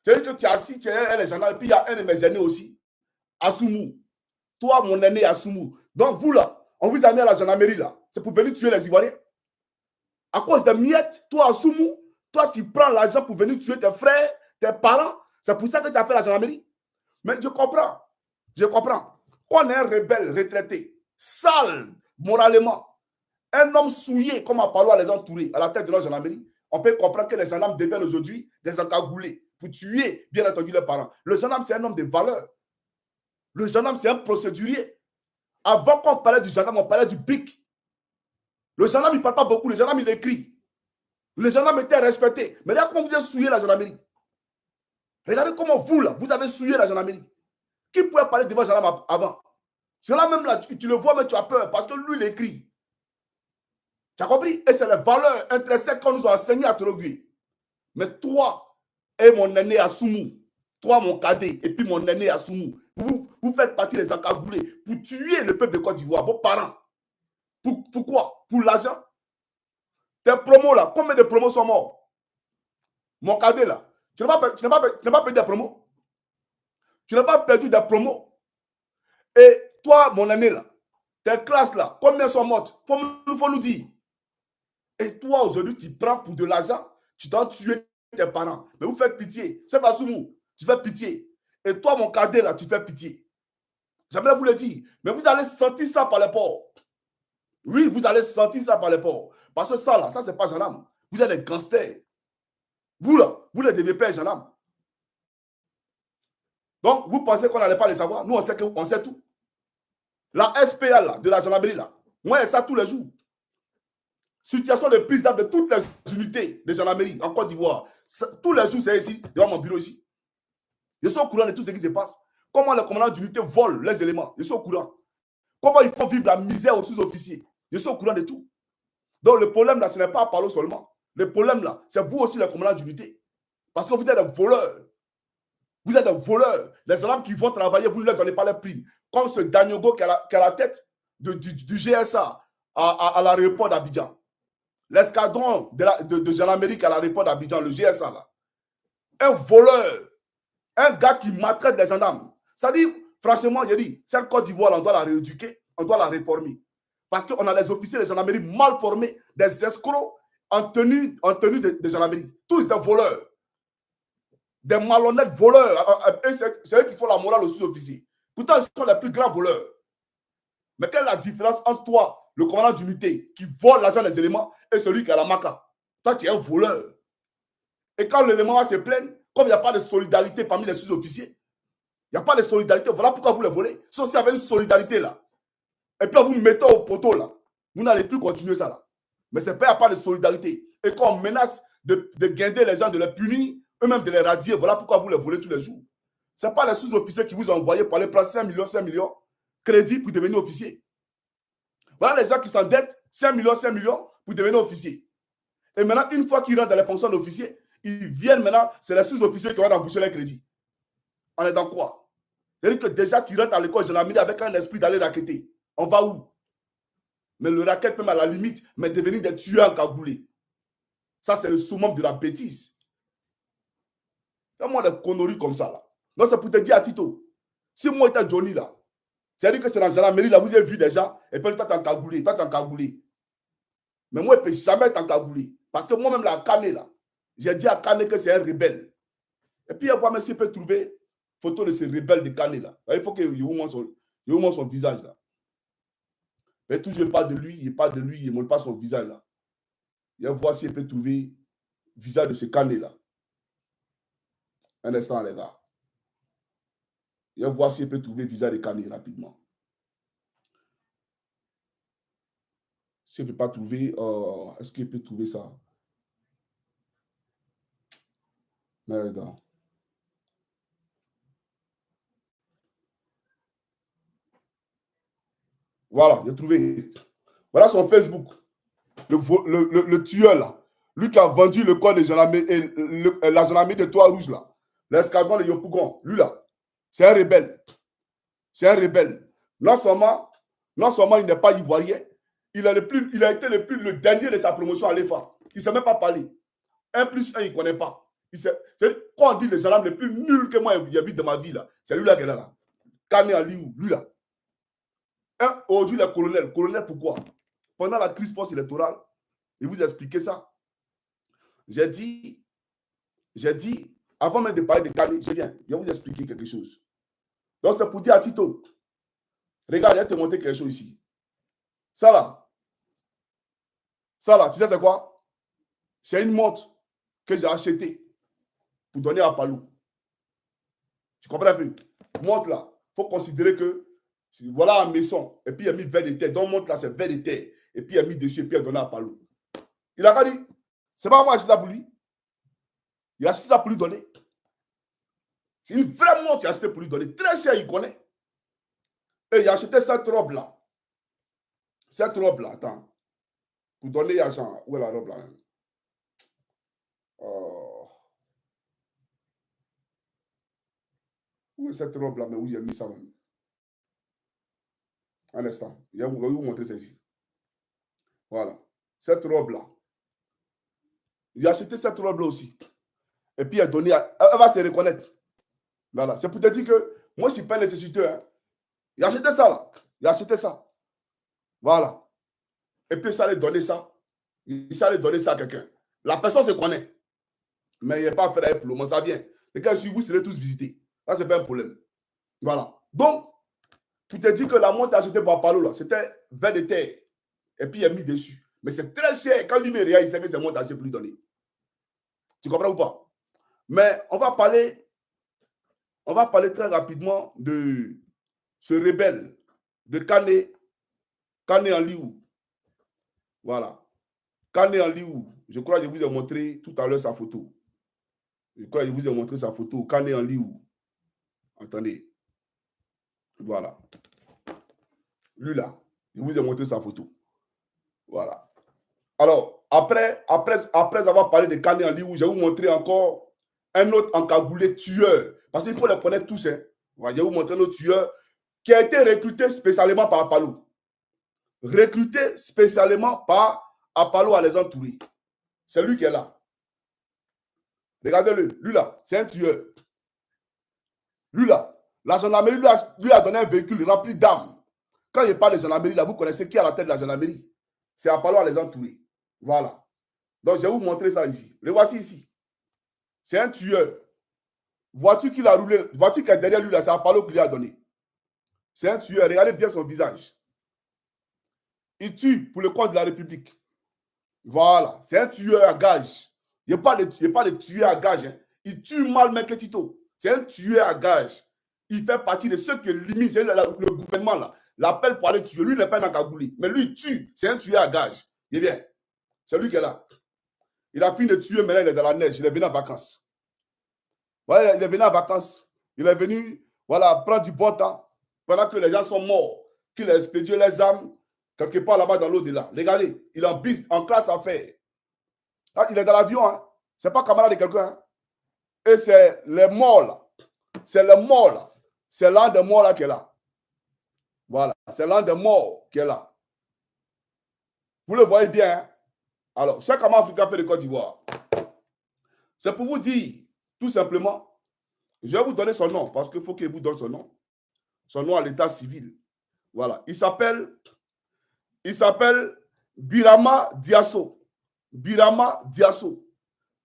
Tu dis que tu es assis, tu es un des gendarmes, et puis il y a un de mes aînés aussi, Assoumou. Toi, mon aîné Assoumou. Donc, vous là, on vous a mis à la gendarmerie là. C'est pour venir tuer les Ivoiriens. À cause de miettes, toi, Assoumou, toi, tu prends l'argent pour venir tuer tes frères, tes parents. C'est pour ça que tu as fait la gendarmerie. Mais je comprends. Je comprends. On est un rebelle retraité, sale, moralement. Un homme souillé, comme Apollo à les entourer, à la tête de la gendarmerie. On peut comprendre que les gendarmes deviennent aujourd'hui des encagoulés pour tuer, bien entendu, leurs parents. Le gendarme, c'est un homme de valeur. Le gendarme, c'est un procédurier. Avant qu'on parlait du gendarme, on parlait du BIC. Le gendarme, il ne parle pas beaucoup. Le gendarme, il écrit. Le gendarme était respecté. Mais regardez comment vous avez souillé la gendarmerie. Regardez comment vous, là, vous avez souillé la gendarmerie. Qui pouvait parler devant le gendarme avant? Cela même là, tu le vois, mais tu as peur parce que lui, il écrit. Tu as compris? Et c'est les valeurs intrinsèques qu'on nous a enseignées à Tologui. Mais toi et mon aîné Assoumou, toi mon cadet, et puis mon aîné Assoumou, vous faites partie des encagoulés pour tuer le peuple de Côte d'Ivoire, vos parents. Pourquoi? Pour l'argent? Tes promos là, combien de promos sont morts? Mon cadet là, tu n'as pas perdu des promos? Tu n'as pas perdu des promos? Et toi, mon aîné là, tes classes là, combien sont mortes? Il faut nous dire. Et toi, aujourd'hui, tu prends pour de l'argent, tu dois tuer tes parents. Mais vous faites pitié. C'est pas Soumou, tu fais pitié. Et toi, mon cadet, là, tu fais pitié. J'aimerais vous le dire. Mais vous allez sentir ça par les ports. Oui, vous allez sentir ça par les ports. Parce que ça, là, ça, c'est pas gendarme. Vous êtes des gangsters. Vous, là, vous ne devez pas être gendarme. Donc, vous pensez qu'on n'allait pas le savoir? Nous, on sait tout. La SPA, là, de la gendarmerie, là, moi, elle ça tous les jours. Situation de prise d'armes de toutes les unités de gendarmerie en Côte d'Ivoire. Tous les jours, c'est ici, devant mon bureau ici. Je suis au courant de tout ce qui se passe. Comment les commandants d'unité volent les éléments. Je suis au courant. Comment ils font vivre la misère aux sous-officiers. Je suis au courant de tout. Donc le problème là, ce n'est pas à Apollo seulement. Le problème là, c'est vous aussi les commandants d'unité. Parce que vous êtes des voleurs. Vous êtes des voleurs. Les gendarmes qui vont travailler, vous ne leur donnez pas les primes. Comme ce Daniogo qui a la tête du GSA à l'aéroport d'Abidjan. L'escadron de gendarmerie à l'aéroport d'Abidjan, le GSA là. Un voleur. Un gars qui maltraite les gendarmes. Ça dit, franchement, j'ai dit, cette Côte d'Ivoire, on doit la rééduquer, on doit la réformer. Parce qu'on a des officiers de gendarmerie mal formés, des escrocs en tenue de gendarmerie. Tous des voleurs. Des malhonnêtes voleurs. Et c'est eux qui font la morale aux sous-officiers. Pourtant, ils sont les plus grands voleurs. Mais quelle est la différence entre toi, le commandant d'unité, qui vole l'argent des éléments, et celui qui a la maca? Toi, tu es un voleur. Et quand l'élément va se plaindre, comme il n'y a pas de solidarité parmi les sous-officiers, il n'y a pas de solidarité. Voilà pourquoi vous les volez. Sauf s'il y avait une solidarité là. Et puis vous mettez au poteau là. Vous n'allez plus continuer ça là. Mais c'est pas, il n'y a pas de solidarité. Et quand on menace de guider les gens, de les punir, eux-mêmes de les radier, voilà pourquoi vous les volez tous les jours. Ce n'est pas les sous-officiers qui vous ont envoyé pour aller placer 5 millions crédit pour devenir officier. Voilà les gens qui s'endettent 5 millions pour devenir officier. Et maintenant, une fois qu'ils rentrent dans les fonctions d'officier, ils viennent maintenant, c'est les sous-officiers qui vont rembourser les crédits. On est dans quoi? C'est-à-dire que déjà, tu rentres à l'école gendarmerie avec un esprit d'aller raqueter. On va où? Mais le racket, même à la limite, mais devenir des tueurs encagoulés. Ça, c'est le summum de la bêtise. Il y a moins de conneries comme ça, là. Donc, c'est pour te dire à Tito, si moi, j'étais Johnny, là, c'est-à-dire que c'est dans la gendarmerie, là, vous avez vu des gens, et puis toi, t'es encagoulé, toi, t'es encagoulé. Mais moi, je ne peux jamais être encagoulé. Parce que moi-même, la Kane, là, j'ai dit à Kane que c'est un rebelle. Et puis, il va même s'il peut trouver photo de ce rebelle de Kane, là. Il faut qu'il vous montre son visage, là. Mais toujours, il parle de lui, il parle de lui, il ne montre pas son visage, là. Il va voir s'il peut trouver le visage de ce Kane, là. Un instant, les gars. Il va voir s'il peut trouver le visage de Kane rapidement. S'il ne peut pas trouver, est-ce qu'il peut trouver ça? Merde. Voilà, j'ai trouvé. Voilà son Facebook. Le tueur, là. Lui qui a vendu le corps de la gendarmerie de Trois-Rouges, là. L'escadron de Yopougon. Lui, là. C'est un rebelle. C'est un rebelle. Non seulement il n'est pas ivoirien, il a été le dernier de sa promotion à l'EFA. Il ne sait même pas parler. 1+1, il ne connaît pas. Quand on dit le gendarme le plus nul que moi j'ai vu de ma vie, c'est lui-là qui est là. Kane Aliou, lui là. Aujourd'hui, le colonel. Colonel, pourquoi? Pendant la crise post-électorale, il vous a expliqué ça. J'ai dit, avant même de parler de Kane, je vais vous expliquer quelque chose. Donc, c'est pour dire à Tito, regarde, je vais te montrer quelque chose ici. Ça là, tu sais c'est quoi? C'est une montre que j'ai achetée pour donner à Palou. Tu comprends un peu? Montre là, il faut considérer que voilà un maison, et puis il a mis verre de terre. Donc, montre là, c'est verre de terre. Et puis il a mis dessus, et puis il a donné à Palou. Il a dit, c'est pas moi qui ai acheté ça pour lui. Il a acheté ça pour lui donner. C'est une vraie montre qu'il a acheté pour lui donner. Très cher, il connaît. Et il a acheté cette robe là. Cette robe là, attends. Pour donner l'argent. Où est la robe là? Où est cette robe là? Mais où il a mis ça même? Un instant. Je vais vous montrer ceci. Voilà. Cette robe là. Il a acheté cette robe là aussi. Et puis il a donné. Elle va se reconnaître. Voilà. C'est pour te dire que moi je ne suis pas nécessiteux. Hein. Il a acheté ça là. Il a acheté ça. Voilà. Et puis ça allait donner ça. Il s'allait donner ça à quelqu'un. La personne se connaît. Mais il n'est pas fait pour le moment. Ça vient. Et quand vous serez tous visités. Ça, c'est pas un problème. Voilà. Donc, tu te dis que la montre achetée par Palo, là, c'était verre de terre. Et puis, il a mis dessus. Mais c'est très cher. Quand lui me regarde, il sait que c'est montre achetée pour lui donner. Tu comprends ou pas? Mais on va parler très rapidement de ce rebelle, de Kane Aliou. Voilà. Kane Aliou. Je crois que je vous ai montré tout à l'heure sa photo. Je crois que je vous ai montré sa photo. Kane Aliou. Attendez. Voilà. Lui là. Je vous ai montré sa photo. Voilà. Alors, après avoir parlé de Kane Aliou, je vais vous montrer encore un autre encagoulé tueur. Parce qu'il faut les connaître tous. Hein. Voilà, je vais vous montrer un autre tueur qui a été recruté spécialement par Apalo. Recruté spécialement par Apalo à les entourer. C'est lui qui est là. Regardez-le. Lui là, c'est un tueur. Lui là, la gendarmerie lui a donné un véhicule rempli d'armes. Quand il parle de gendarmerie, là, vous connaissez qui est à la tête de la gendarmerie? C'est Apalo à les entourer. Voilà. Donc, je vais vous montrer ça ici. Le voici ici. C'est un tueur. Voiture qu'il a roulé, voiture qui est derrière lui, là, c'est Apollo qui lui a donné. C'est un tueur. Regardez bien son visage. Il tue pour le compte de la République. Voilà. C'est un tueur à gage. Il n'y a pas de tueur à gage. Hein. Il tue mal mec Tito. C'est un tueur à gage. Il fait partie de ceux qui limitent le gouvernement là. L'appel pour aller tuer. Lui, il n'est pas un Kagouli. Mais lui, il tue. C'est un tueur à gage. Il est bien. C'est lui qui est là. Il a fini de tuer, maintenant il est dans la neige. Il est venu en vacances. Voilà, il est venu en vacances. Il est venu, voilà, prendre du bon temps. Pendant que les gens sont morts. Qu'il a expédié les âmes quelque part là-bas dans l'au-delà. Regardez, il est en classe à faire. Là, il est dans l'avion. Hein. Ce n'est pas camarade de quelqu'un. Hein. Et c'est les morts là. C'est les morts là. C'est l'un des morts là qui est là. Voilà. C'est l'un des morts qui est là. Vous le voyez bien. Hein? Alors, chaque camarade africain de Côte d'Ivoire. C'est pour vous dire, tout simplement, je vais vous donner son nom parce qu'il faut qu'il vous donne son nom. Son nom à l'état civil. Voilà. Il s'appelle Birama Diasso. Birama Diasso.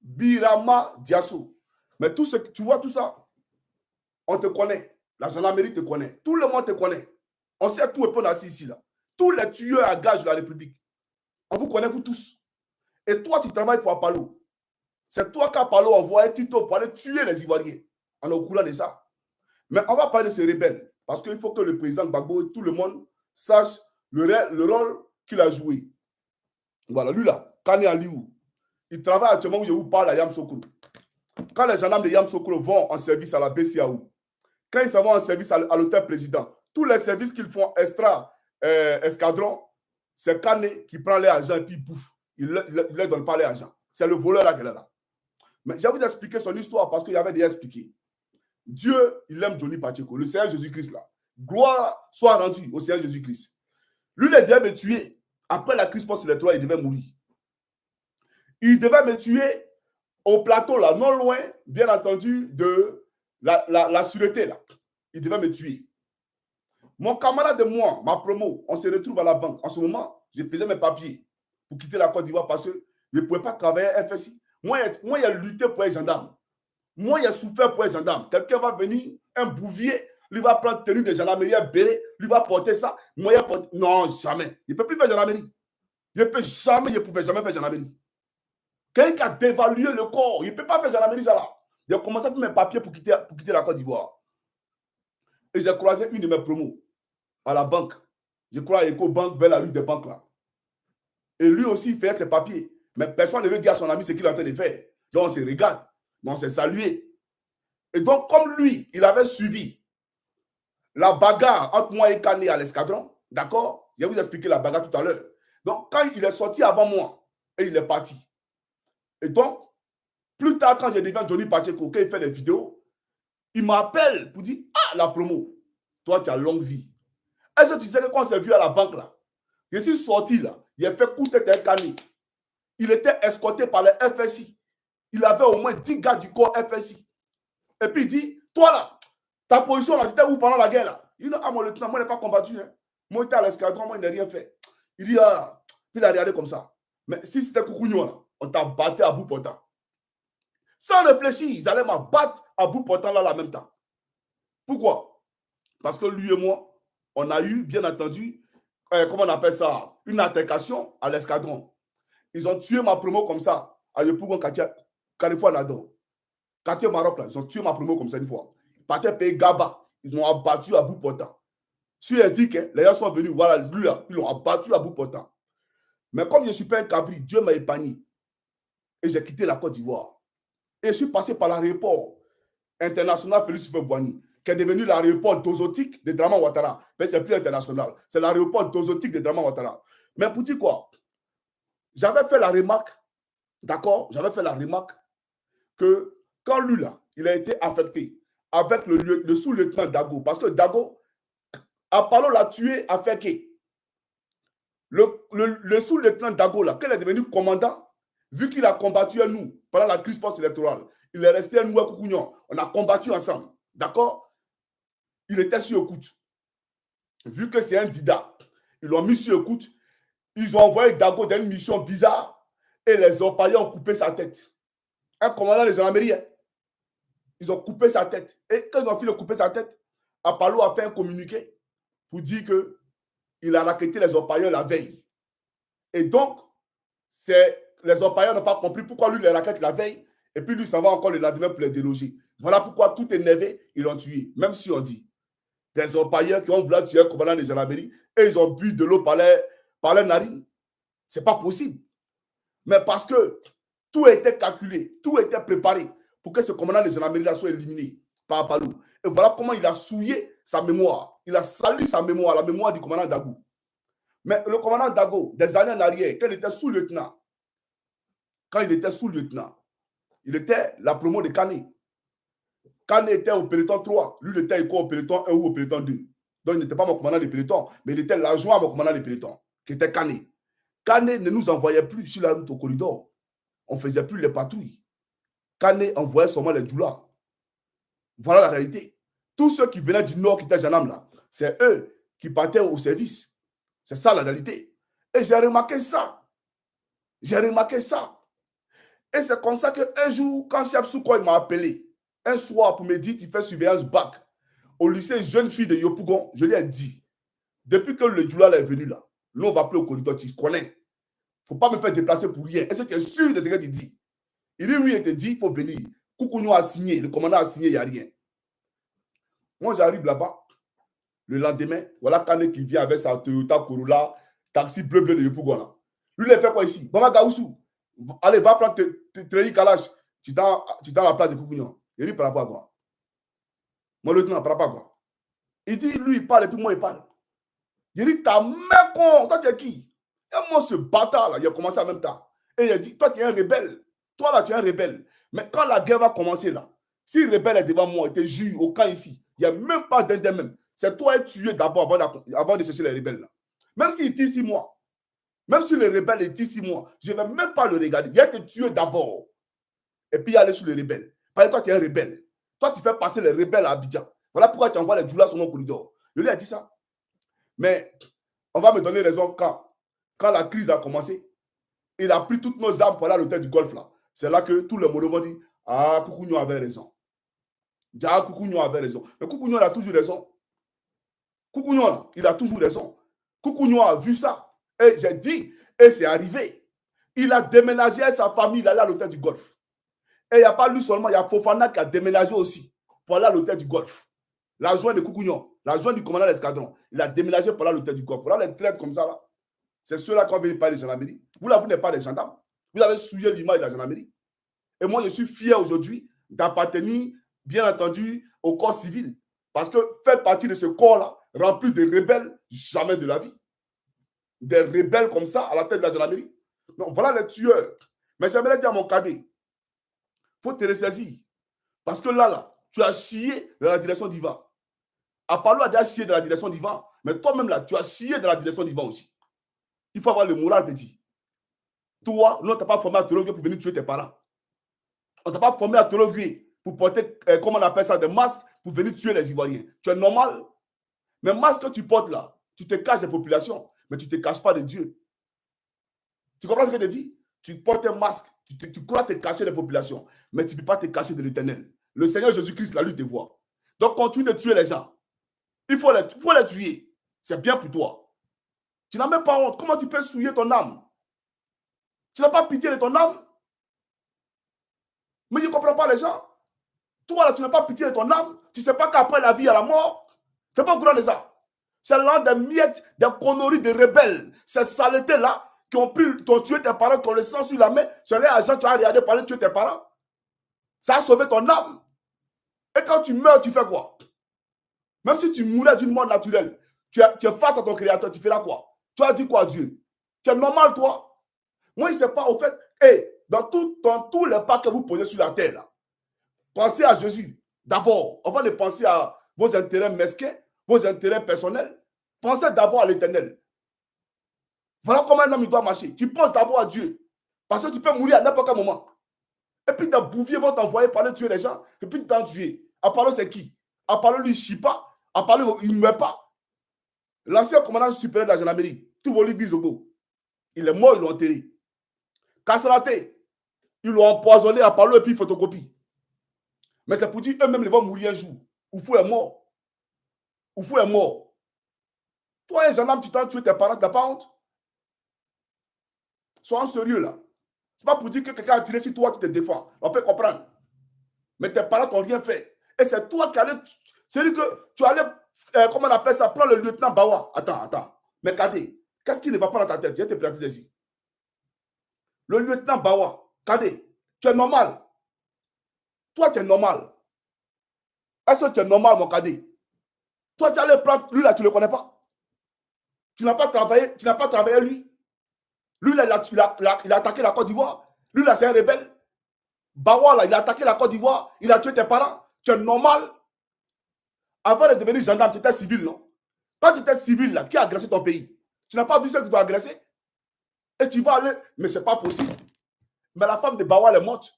Birama Diasso. Mais tout ce que tu vois, tout ça, on te connaît. La gendarmerie te connaît. Tout le monde te connaît. On sait tout et peu assis ici. Là. Tous les tueurs à gages de la République. On vous connaît, vous tous. Et toi, tu travailles pour Apollo. C'est toi qu'Apollo envoie un Tito pour aller tuer les Ivoiriens. On est au courant de ça. Mais on va parler de ces rebelles. Parce qu'il faut que le président Gbagbo et tout le monde sache le rôle qu'il a joué. Voilà, lui là, Kani Aliou, il travaille actuellement où je vous parle à Yamoussoukro. Quand les gendarmes de Yamoussoukro vont en service à la BCAO, quand ils s'en vont en service à l'hôtel président, tous les services qu'ils font escadron, c'est Kani qui prend les agents et puis bouffe. Il ne leur donne pas les agents. C'est le voleur là qu'elle est là. Mais je vais vous expliquer son histoire parce qu'il y avait déjà expliqué. Dieu, il aime Johnny Pacheco, le Seigneur Jésus-Christ là. Gloire soit rendue au Seigneur Jésus-Christ. Lui, il devait me tuer. Après la crise post-électorale, il devait mourir. Il devait me tuer au plateau là, non loin, bien entendu, de la sûreté là. Il devait me tuer. Mon camarade de moi, ma promo, on se retrouve à la banque. En ce moment, je faisais mes papiers pour quitter la Côte d'Ivoire parce que je ne pouvais pas travailler à FSI. Moi, il a lutté pour les gendarmes. Moi, il a souffert pour les gendarmes. Quelqu'un va venir, un bouvier, lui va prendre tenue de gendarmerie, un béret, lui va porter ça. Moi, il porte... Non, jamais. Il ne peut plus faire gendarmerie. Il ne pouvait jamais faire gendarmerie. Quelqu'un a dévalué le corps. Il ne peut pas faire gendarmerie, ça là. J'ai commencé à faire mes papiers pour quitter la Côte d'Ivoire. Et j'ai croisé une de mes promos à la banque. Je crois à EcoBank vers la rue des banques là. Et lui aussi, il fait ses papiers. Mais personne ne veut dire à son ami ce qu'il est en train de faire. Donc, on se regarde. Mais on s'est salué. Et donc, comme lui, il avait suivi la bagarre entre moi et Kani à l'escadron, d'accord? Je vais vous expliquer la bagarre tout à l'heure. Donc, quand il est sorti avant moi, et il est parti. Et donc, plus tard, quand je deviens Johnny Pacheco, quand il fait des vidéos, il m'appelle pour dire, ah, la promo, toi, tu as longue vie. Est-ce que tu sais que quand on s'est vu à la banque, là, je suis sorti, là, il a fait couper tes Kani. Il était escorté par le FSI. Il avait au moins 10 gars du corps FSI. Et puis il dit, toi là, ta position là, c'était où pendant la guerre là? Il dit, ah mon lieutenant, moi je n'ai pas combattu. Hein. Moi j'étais à l'escadron, moi je n'ai rien fait. Il dit, ah, puis il a regardé comme ça. Mais si c'était Coucougnon là, on t'a battu à bout portant. Sans réfléchir, ils allaient m'abattre à bout portant là, en même temps. Pourquoi? Parce que lui et moi, on a eu, bien entendu, comment on appelle ça, une altercation à l'escadron. Ils ont tué ma promo comme ça, à Yopougon, Carrefour Nadon. Quartier Maroc, là, ils ont tué ma promo comme ça une fois. Ils partaient payer Gaba. Ils l'ont abattu à bout portant. Sur les dit que les gens sont venus, voilà, lui là, ils l'ont abattu à bout portant. Mais comme je ne suis pas un cabri, Dieu m'a épargné. Et j'ai quitté la Côte d'Ivoire. Et je suis passé par l'aéroport international Félix Houphouët-Boigny, qui est devenu l'aéroport dozotique de Draman Ouattara. Mais ce n'est plus international. C'est l'aéroport dozotique de Draman Ouattara. Mais pour dire quoi? J'avais fait la remarque, d'accord? J'avais fait la remarque que quand lui, là, il a été affecté avec le sous-lieutenant Dago, parce que Dago, Apollo l'a tué à Féké. Le sous-lieutenant Dago, là, quand il est devenu commandant, vu qu'il a combattu à nous pendant la crise post-électorale, il est resté à nous à Coucougnon. On a combattu ensemble, d'accord? Il était sur écoute. Vu que c'est un dida, ils l'ont mis sur écoute. Ils ont envoyé Dago dans une mission bizarre et les orpaillons ont coupé sa tête. Un commandant des gendarmeries. Ils ont coupé sa tête. Et quand ils ont fini de couper sa tête, Apollo a fait un communiqué pour dire qu'il a raquetté les orpailleurs la veille. Et donc, les orpailleurs n'ont pas compris pourquoi lui les raquette la veille et puis lui s'en va encore le lendemain pour les déloger. Voilà pourquoi tout énervé, ils l'ont tué. Même si on dit des orpailleurs qui ont voulu tuer le commandant de gendarmerie et ils ont bu de l'eau par les narines. Ce n'est pas possible. Mais parce que tout était calculé, tout était préparé pour que ce commandant de gendarmerie soit éliminé par Apollo. Et voilà comment il a souillé sa mémoire. Il a sali sa mémoire, la mémoire du commandant Dago. Mais le commandant Dago, des années en arrière, quand il était sous-lieutenant, il était la promo de Kane. Kane était au peloton 3, lui il était au peloton 1 ou au peloton 2. Donc il n'était pas mon commandant de peloton, mais il était l'adjoint à mon commandant de peloton, qui était Kane. Kane ne nous envoyait plus sur la route au corridor. On ne faisait plus les patrouilles. Kane envoyait seulement les djoulas. Voilà la réalité. Tous ceux qui venaient du nord, qui étaient gendarmes là, c'est eux qui partaient au service. C'est ça la réalité. Et j'ai remarqué ça. Et c'est comme ça qu'un jour, quand chef Soukoi m'a appelé, un soir pour me dire qu'il fait surveillance bac au lycée jeune fille de Yopougon, je lui ai dit, depuis que le Djoula est venu là, nous on va plus au corridor, tu connais. Il ne faut pas me faire déplacer pour rien. Est-ce que tu es sûr de ce que tu dis? Il dit oui, il te dit, il faut venir. Koukouniou a signé, le commandant a signé, il n'y a rien. Moi, j'arrive là-bas. Le lendemain, voilà Kane qui vient avec sa Toyota Corolla, taxi bleu de Yopougon là. Lui, il a fait quoi ici? Bama Gaoussou. Allez, va prendre Treyi Kalash. Tu es dans la place de Koukouniou. Il dit par rapport à quoi? Mon lieutenant, par rapport à quoi? Il dit, lui, il parle et puis moi, il parle. Il dit, ta mère con, toi, tu es qui? Et moi, ce bâtard là, il a commencé en même temps. Et il a dit, toi, tu es un rebelle. Toi, là, tu es un rebelle. Mais quand la guerre va commencer là, si le rebelle est devant moi, il te jure au camp ici, il n'y a même pas d'un même. C'est toi qui tué d'abord avant de chercher les rebelles là. Même s'il tire 6 mois, même si le rebelle est 6 mois, je ne vais même pas le regarder. Il a été tué d'abord. Et puis il aller sur les rebelles. Parce que toi, tu es un rebelle. Toi, tu fais passer les rebelles à Abidjan. Voilà pourquoi tu envoies les djoulas sur mon corridor. Je lui ai dit ça. Mais on va me donner raison quand la crise a commencé. Il a pris toutes nos armes pour aller à l'hôtel du Golfe là. C'est là que tout le monde m'a dit, ah, Koukouniou avait raison. Ah, Koukouniou avait raison. Mais Koukouniou, il a toujours raison. Koukouniou, il a toujours raison. Koukouniou a vu ça. Et j'ai dit, et c'est arrivé. Il a déménagé avec sa famille, il allait à l'hôtel du Golfe. Et il n'y a pas lui seulement, il y a Fofana qui a déménagé aussi pour aller à l'hôtel du Golfe. L'adjoint de Koukouniou, l'adjoint du commandant de l'escadron, il a déménagé pour aller à l'hôtel du Golfe. Voilà les traits comme ça là. C'est ceux-là qui ont venu parler de gendarmerie. Vous là, vous n'êtes pas des gendarmes. Vous avez souillé l'image de la gendarmerie. Et moi, je suis fier aujourd'hui d'appartenir, bien entendu, au corps civil. Parce que faire partie de ce corps-là, rempli de rebelles, jamais de la vie. Des rebelles comme ça à la tête de la gendarmerie. Donc voilà les tueurs. Mais j'aimerais dire à mon cadet, il faut te ressaisir. Parce que là, tu as chié dans la direction d'Ivan. Apollo a déjà chié dans la direction d'Ivan. Mais toi-même là, tu as chié dans la direction d'Ivan aussi. Il faut avoir le moral petit. Toi, nous, on ne t'a pas formé à théologie pour venir tuer tes parents. On ne t'a pas formé à théologie pour porter, comment on appelle ça, des masques pour venir tuer les Ivoiriens. Tu es normal. Mais le masque que tu portes là, tu te caches des populations, mais tu ne te caches pas de Dieu. Tu comprends ce que je te dis? Tu portes un masque, tu crois te cacher des populations, mais tu ne peux pas te cacher de l'Éternel. Le Seigneur Jésus-Christ, là, lui, te voit. Donc, continue de tuer les gens. Il faut les tuer. C'est bien pour toi. Tu n'as même pas honte. Comment tu peux souiller ton âme? Tu n'as pas pitié de ton âme? Mais je ne comprends pas les gens. Toi, là, tu n'as pas pitié de ton âme. Tu ne sais pas qu'après la vie, il y a la mort. Tu n'es pas au courant de ça. C'est l'un des miettes, des conneries, des rebelles. Ces saletés-là qui ont tué tes parents, qui ont le sang sur la main. C'est les agents, tu as regardé parler de tuer tes parents. Ça a sauvé ton âme. Et quand tu meurs, tu fais quoi? Même si tu mourais d'une mort naturelle, tu es face à ton créateur, tu feras quoi? Tu as dit quoi à Dieu? Tu es normal, toi? Moi, il ne sait pas, au fait, dans tous les pas que vous posez sur la terre, là, pensez à Jésus. D'abord, avant de penser à vos intérêts mesquins, vos intérêts personnels, pensez d'abord à l'Éternel. Voilà comment un homme il doit marcher. Tu penses d'abord à Dieu. Parce que tu peux mourir à n'importe quel moment. Et puis tes bouviers vont t'envoyer pour aller tuer les gens. Et puis tu t'en tuer. Apollo, c'est qui? Apollo, lui, il ne chie pas. Apollo, il ne meurt pas. L'ancien commandant supérieur de la gendarmerie, Touvoli Bizogo, il est mort, ils l'ont enterré. Kasserate, ils l'ont empoisonné à Apollo et puis photocopie. Mais c'est pour dire eux-mêmes, ils vont mourir un jour. Oufou est mort. Oufou est mort. Toi, un gendarme, tu t'as tué tes parents, tu n'as pas honte? Sois sérieux là. Ce n'est pas pour dire que quelqu'un a tiré sur toi, tu te défends. On peut comprendre. Mais tes parents n'ont rien fait. Et c'est toi qui allais. C'est-à-dire que tu allais, comment on appelle ça, prendre le lieutenant Bawa. Attends. Mais Kadé, qu'est-ce qui ne va pas dans ta tête? Je vais te préciser ici. Le lieutenant Bawa, Kadé, tu es normal. Toi, tu es normal. Est-ce que tu es normal, mon Kadé? Toi, tu allais prendre. Lui là, tu ne le connais pas. Tu n'as pas travaillé lui. Lui là, il a attaqué la Côte d'Ivoire. Lui là, c'est un rebelle. Bawa là, il a attaqué la Côte d'Ivoire. Il a tué tes parents. Tu es normal. Avant de devenir gendarme, tu étais civil, non? Quand tu étais civil, là, qui a agressé ton pays? Tu n'as pas vu ce que tu dois agresser? Et tu vas aller, mais ce n'est pas possible. Mais la femme de Bawa, elle est morte.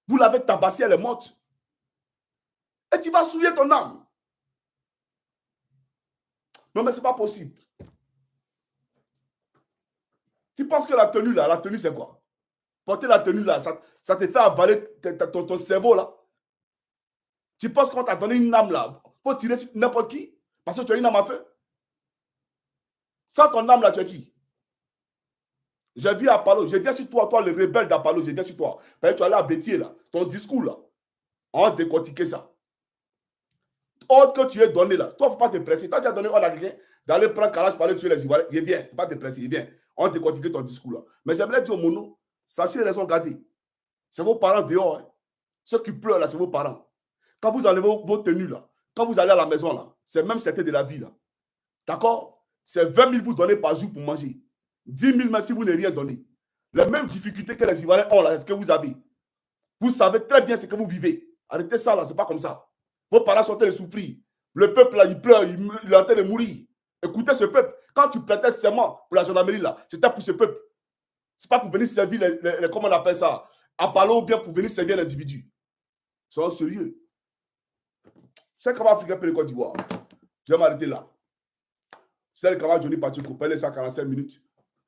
Vous l'avez tabassée, elle est morte. Et tu vas souiller ton âme. Non, mais ce n'est pas possible. Tu penses que la tenue, c'est quoi? Porter la tenue, là, ça te fait avaler ton cerveau, là. Tu penses qu'on t'a donné une âme, là, pour tirer sur n'importe qui? Parce que tu as une âme à feu. Sans ton âme, là, tu es qui? Je vis à Palo, je viens sur toi, le rebelle d'Apalo, je viens sur toi. Parce que tu es allé à Bétier, là, ton discours, là. On va décortiquer ça. Ordre que tu es donné, là. Toi, il ne faut pas te presser. Toi, tu as donné ordre à quelqu'un d'aller prendre Kalash, parler tuer les Ivoiriens. Il vient, il ne faut pas te presser, il vient. On va décortiquer ton discours, là. Mais j'aimerais dire au mono, sachez raison garder. C'est vos parents dehors, hein. Ceux qui pleurent, là, c'est vos parents. Quand vous enlevez vos tenues, là, quand vous allez à la maison, là, c'est même c'était de la vie, là. D'accord? C'est 20 000 vous donnez par jour pour manger. 10 000 même si vous n'avez rien donné. Les mêmes difficultés que les Ivoiriens ont là, c'est ce que vous avez. Vous savez très bien ce que vous vivez. Arrêtez ça là, c'est pas comme ça. Vos parents sont en train de souffrir. Le peuple là, il pleure, il est en train de mourir. Écoutez ce peuple. Quand tu prêtais serment pour la gendarmerie là, c'était pour ce peuple. C'est pas pour venir servir comment on appelle ça, à Palo ou bien pour venir servir l'individu. Soyons sérieux. C'est comment Africain peut le Côte d'Ivoire. Je vais m'arrêter là. C'est le camarade Johnny Pacheco, prenez ça 45 minutes.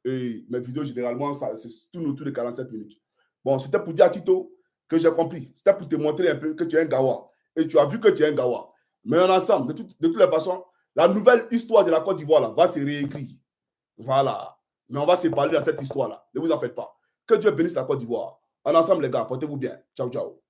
Et mes vidéos, généralement, c'est tout autour de 47 minutes. Bon, c'était pour dire à Tito que j'ai compris. C'était pour te montrer un peu que tu es un Gawa. Et tu as vu que tu es un Gawa. Mais en ensemble, de toutes les façons, la nouvelle histoire de la Côte d'Ivoire là, va se réécrire. Voilà. Mais on va se parler dans cette histoire-là. Ne vous en faites pas. Que Dieu bénisse la Côte d'Ivoire. En ensemble, les gars, portez-vous bien. Ciao, ciao.